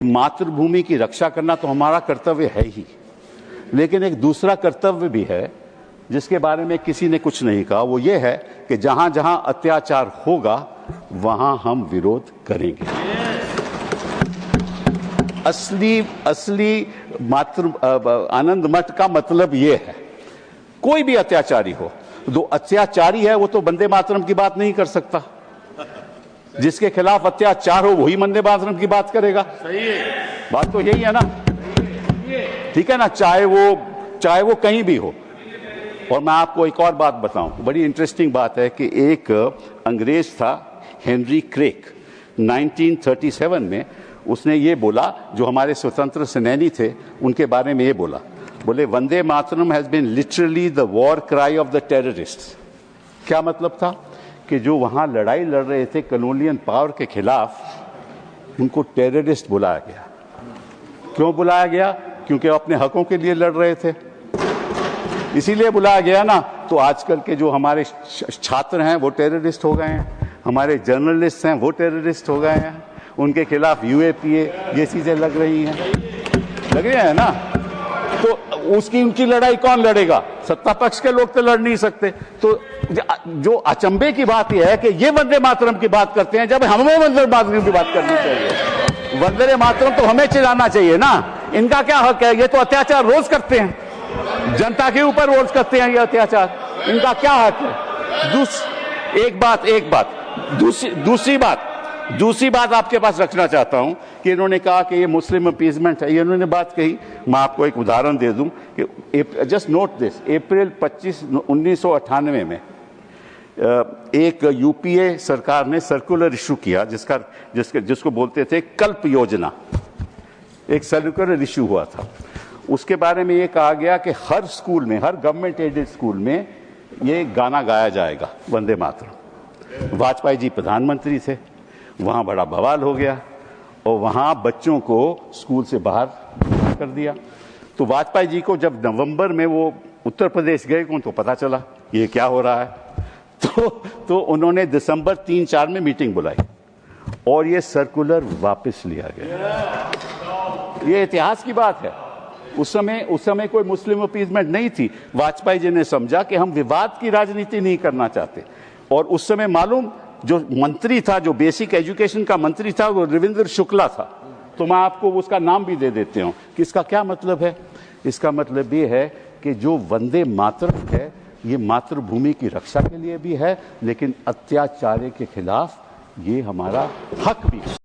मातृभूमि की रक्षा करना तो हमारा कर्तव्य है ही, लेकिन एक दूसरा कर्तव्य भी है जिसके बारे में किसी ने कुछ नहीं कहा। वो ये है कि जहां जहां अत्याचार होगा वहां हम विरोध करेंगे। असली आनंद मठ का मतलब ये है, कोई भी अत्याचारी हो, जो अत्याचारी है वो तो वंदे मातरम की बात नहीं कर सकता। जिसके खिलाफ अत्याचार हो वही वंदे मातरम की बात करेगा। सही है, बात तो यही है ना, ठीक है ना, चाहे वो कहीं भी हो। और मैं आपको एक और बात बताऊं, बड़ी इंटरेस्टिंग बात है कि एक अंग्रेज था हेनरी क्रेक, 1937 में उसने ये बोला, जो हमारे स्वतंत्र सेनानी थे उनके बारे में ये बोले Vande Mataram has been literally the war cry of the terrorists. क्या मतलब था कि जो वहां लड़ाई लड़ रहे थे कॉलोनियल पावर के खिलाफ, उनको टेररिस्ट बुलाया गया। क्यों बुलाया गया? क्योंकि वो अपने हकों के लिए लड़ रहे थे, इसीलिए बुलाया गया ना। तो आजकल के जो हमारे छात्र हैं वो टेररिस्ट हो गए हैं, हमारे जर्नलिस्ट हैं वो टेररिस्ट हो गए हैं, उनके खिलाफ यूएपीए ये चीजें लग रही हैं ना। तो उनकी लड़ाई कौन लड़ेगा? सत्ता पक्ष के लोग तो लड़ नहीं सकते। तो जो अचंभे की बात यह है कि ये वंदे मातरम की बात करते हैं जब हमें वंदे मातरम की बात करनी चाहिए। वंदे मातरम तो हमें चिल्लाना चाहिए ना। इनका क्या हक है? ये तो अत्याचार रोज करते हैं, जनता के ऊपर रोज करते हैं ये अत्याचार, इनका क्या हक है? दूसरी बात आपके पास रखना चाहता हूं कि इन्होंने कहा कि ये मुस्लिम अपीजमेंट है। ये इन्होंने बात कही, मैं आपको एक उदाहरण दे दूं कि जस्ट नोट दिस, अप्रैल 25, 1998 में एक यूपीए सरकार ने सर्कुलर इशू किया जिसको बोलते थे कल्प योजना। एक सर्कुलर इशू हुआ था, उसके बारे में ये कहा गया कि हर स्कूल में, हर गवर्नमेंट एडेड स्कूल में ये गाना गाया जाएगा, वंदे मातरम। वाजपेयी जी प्रधानमंत्री थे, वहां बड़ा बवाल हो गया और वहां बच्चों को स्कूल से बाहर कर दिया। तो वाजपेयी जी को जब नवंबर में वो उत्तर प्रदेश गए उनको पता चला ये क्या हो रहा है, तो उन्होंने दिसंबर 3-4 में मीटिंग बुलाई और ये सर्कुलर वापस लिया गया। ये इतिहास की बात है। उस समय कोई मुस्लिम अपीजमेंट नहीं थी। वाजपेयी जी ने समझा कि हम विवाद की राजनीति नहीं करना चाहते। और उस समय मालूम, जो मंत्री था, जो बेसिक एजुकेशन का मंत्री था, वो रविंद्र शुक्ला था। तो मैं आपको उसका नाम भी दे देते हूं कि इसका क्या मतलब है। इसका मतलब ये है कि जो वंदे मातरम है ये मातृभूमि की रक्षा के लिए भी है, लेकिन अत्याचार के खिलाफ ये हमारा हक भी है।